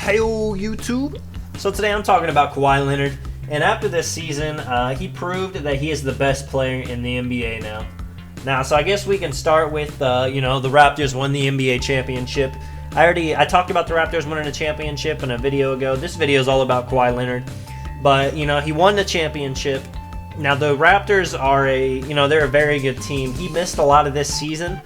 Heyo YouTube! So today I'm talking about Kawhi Leonard, and after this season, he proved that he is the best player in the NBA now. So I guess we can start with, the Raptors won the NBA championship. I talked about the Raptors winning a championship in a video ago. This video is all about Kawhi Leonard, but he won the championship. Now the Raptors are they're a very good team. He missed a lot of this season,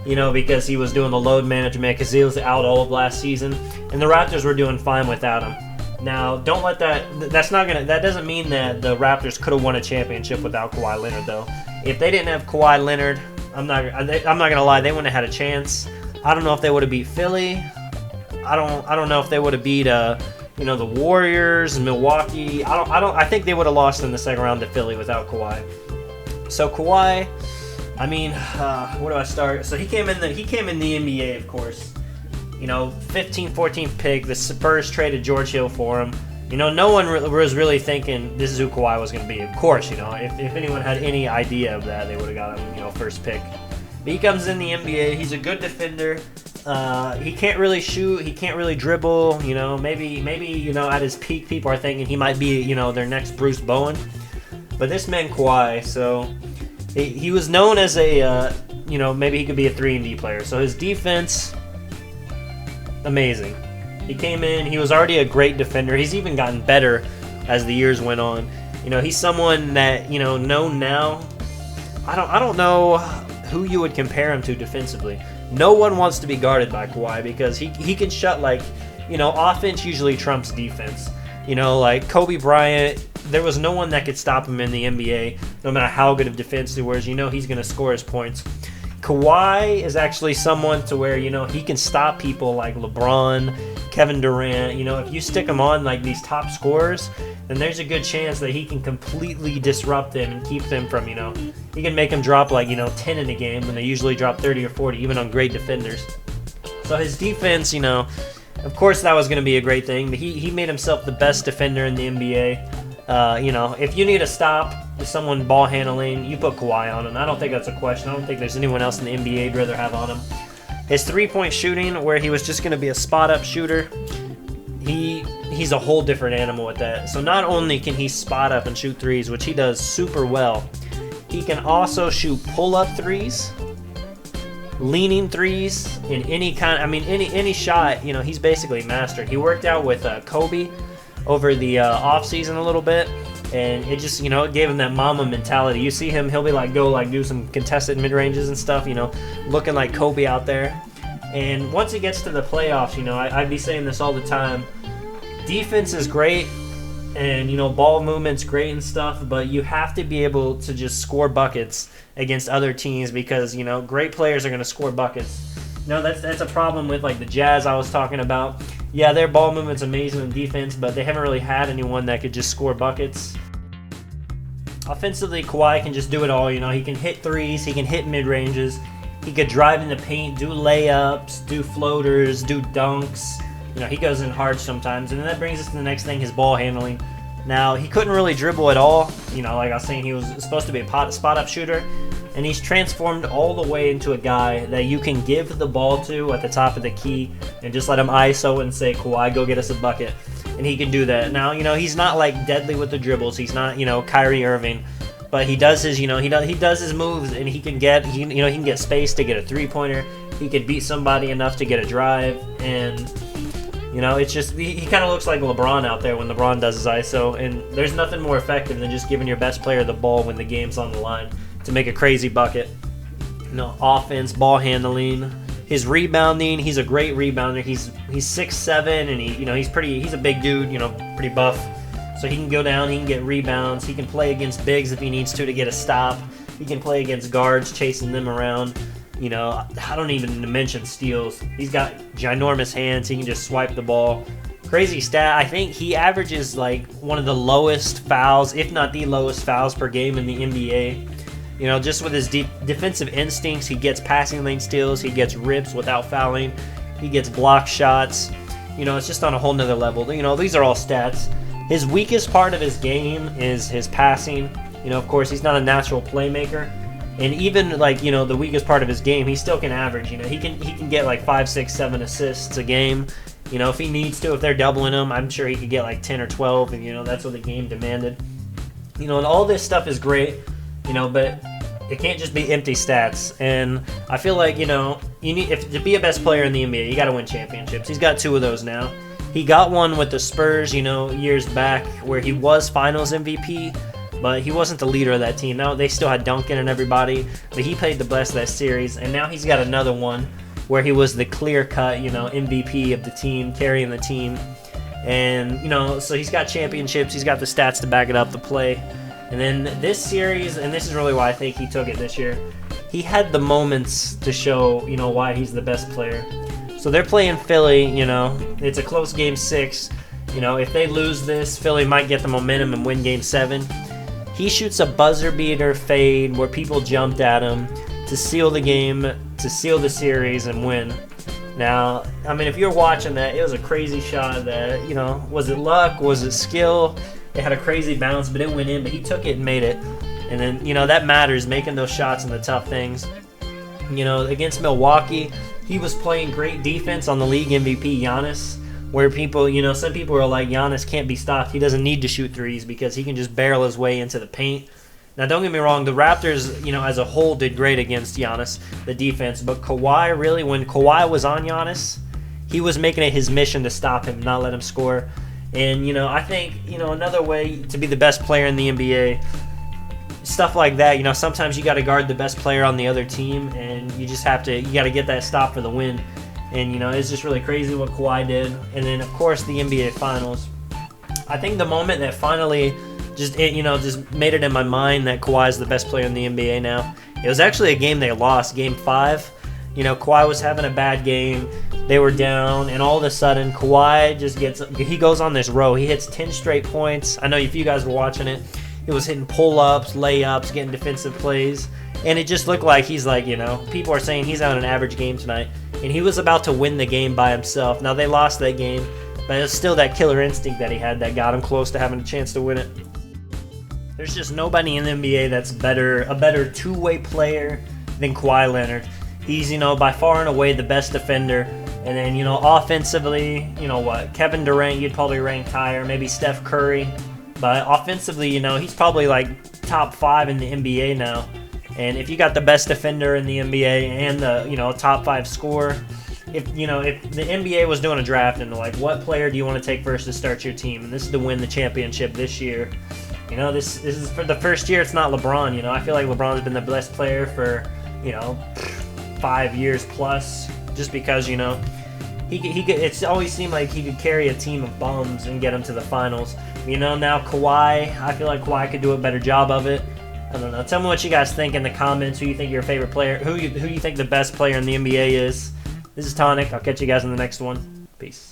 because he was doing the load management because he was out all of last season, and the Raptors were doing fine without him. Now, don't let that doesn't mean that the Raptors could have won a championship without Kawhi Leonard, though. If they didn't have Kawhi Leonard, I'm not gonna lie, they wouldn't have had a chance. I don't know if they would have beat Philly. I don't know if they would have beat the Warriors, Milwaukee. I think they would have lost in the second round to Philly without Kawhi. So Kawhi, where do I start? So he came in the NBA, of course. 15th, 14th pick. The Spurs traded George Hill for him. No one was really thinking this is who Kawhi was going to be. Of course, if anyone had any idea of that, they would have got him, first pick. But he comes in the NBA. He's a good defender. He can't really shoot. He can't really dribble. Maybe at his peak, people are thinking he might be, their next Bruce Bowen. But this man Kawhi, so he was known as a, maybe he could be a 3-and-D player. So his defense, amazing. He came in, he was already a great defender. He's even gotten better as the years went on. He's someone that, known now. I don't know who you would compare him to defensively. No one wants to be guarded by Kawhi because he can shut, offense usually trumps defense. Like Kobe Bryant, there was no one that could stop him in the NBA, no matter how good of defense he was. He's going to score his points. Kawhi is actually someone to where, he can stop people like LeBron, Kevin Durant. If you stick him on like these top scorers, then there's a good chance that he can completely disrupt them and keep them from, he can make them drop 10 in a game when they usually drop 30 or 40, even on great defenders. So his defense, of course that was going to be a great thing, but he made himself the best defender in the NBA. If you need a stop, someone ball handling, you put Kawhi on him. I don't think that's a question. I don't think there's anyone else in the NBA you'd rather have on him. His three-point shooting, where he was just going to be a spot-up shooter, he's a whole different animal with that. So not only can he spot up and shoot threes, which he does super well, he can also shoot pull-up threes, leaning threes, in any kind. Any shot. He's basically mastered. He worked out with Kobe over the off season a little bit, and it just it gave him that Mamba mentality. You see him, he'll be do some contested mid ranges and stuff, looking like Kobe out there. And once he gets to the playoffs, I'd be saying this all the time. Defense is great, and ball movement's great and stuff, but you have to be able to just score buckets against other teams because great players are going to score buckets. That's a problem with the Jazz I was talking about. Yeah, their ball movement's amazing in defense, but they haven't really had anyone that could just score buckets. Offensively, Kawhi can just do it all. He can hit threes, he can hit mid ranges, he could drive in the paint, do layups, do floaters, do dunks. He goes in hard sometimes, and then that brings us to the next thing: his ball handling. Now, he couldn't really dribble at all. Like I was saying, he was supposed to be a spot-up shooter, and he's transformed all the way into a guy that you can give the ball to at the top of the key and just let him ISO and say, Kawhi, go get us a bucket. And he can do that. Now, he's not deadly with the dribbles. He's not, Kyrie Irving, but he does his, he does his moves, and he can get space to get a three-pointer. He can beat somebody enough to get a drive, and it's just he kind of looks like LeBron out there when LeBron does his ISO, and there's nothing more effective than just giving your best player the ball when the game's on the line to make a crazy bucket. Offense, ball handling, his rebounding. He's a great rebounder. He's 6'7", and he's a big dude. Pretty buff, so he can go down. He can get rebounds. He can play against bigs if he needs to get a stop. He can play against guards, chasing them around. I don't even mention steals. He's got ginormous hands. He can just swipe the ball. Crazy stat. I think he averages one of the lowest fouls, if not the lowest fouls per game in the NBA. Just with his defensive instincts, he gets passing lane steals, he gets rips without fouling, he gets block shots. It's just on a whole nother level. These are all stats. His weakest part of his game is his passing. Of course, he's not a natural playmaker. And even the weakest part of his game, he still can average. He can get 5, 6, 7 assists a game. You know, if he needs to, if they're doubling him, I'm sure he could get like 10 or 12, and, you know, that's what the game demanded. You know, and all this stuff is great, you know, but it can't just be empty stats. And I feel like, you know, you need, if to be a best player in the NBA, you got to win championships. He's got 2 of those now. He got one with the Spurs, you know, years back, where he was Finals MVP, but he wasn't the leader of that team. Now they still had Duncan and everybody, but he played the best of that series. And now he's got another one where he was the clear-cut, you know, MVP of the team, carrying the team. And, you know, so he's got championships. He's got the stats to back it up, the play. And then this series, and this is really why I think he took it this year, he had the moments to show, you know, why he's the best player. So they're playing Philly, you know. It's a close game 6. You know, if they lose this, Philly might get the momentum and win game 7. He shoots a buzzer beater fade where people jumped at him to seal the game, to seal the series and win. Now, I mean, if you're watching that, it was a crazy shot that, you know, was it luck? Was it skill? It had a crazy bounce, but it went in, but he took it and made it. And then, you know, that matters, making those shots and the tough things. You know, against Milwaukee, he was playing great defense on the league MVP, Giannis, where people, you know, some people are like, Giannis can't be stopped. He doesn't need to shoot threes because he can just barrel his way into the paint. Now, don't get me wrong, the Raptors, you know, as a whole did great against Giannis, the defense. But Kawhi, really, when Kawhi was on Giannis, he was making it his mission to stop him, not let him score. And, you know, I think, you know, another way to be the best player in the NBA, stuff like that, you know, sometimes you got to guard the best player on the other team, and you just have to, you got to get that stop for the win. And, you know, it's just really crazy what Kawhi did. And then, of course, the NBA Finals. I think the moment that finally just made it in my mind that Kawhi is the best player in the NBA now, it was actually a game they lost, Game 5. You know, Kawhi was having a bad game. They were down, and all of a sudden, Kawhi just he goes on this row. He hits 10 straight points. I know if you guys were watching it, he was hitting pull-ups, layups, getting defensive plays, and it just looked like he's like, you know, people are saying he's on an average game tonight, and he was about to win the game by himself. Now, they lost that game, but it's still that killer instinct that he had that got him close to having a chance to win it. There's just nobody in the NBA that's a better two-way player than Kawhi Leonard. He's, you know, by far and away the best defender. And then, you know, offensively, you know what, Kevin Durant, you'd probably rank higher, maybe Steph Curry. But offensively, you know, he's probably like top 5 in the NBA now. And if you got the best defender in the NBA and the, you know, top 5 scorer, if the NBA was doing a draft and like, what player do you want to take first to start your team? And this is to win the championship this year. You know, this is for the first year. It's not LeBron. You know, I feel like LeBron's been the best player for, you know, 5 years plus, just because, you know, he could, it's always seemed like he could carry a team of bums and get them to the finals. You know, now Kawhi, I feel like Kawhi could do a better job of it. I don't know. Tell me what you guys think in the comments. Who you think your favorite player, who you think the best player in the NBA is. This is Tonic. I'll catch you guys in the next one. Peace.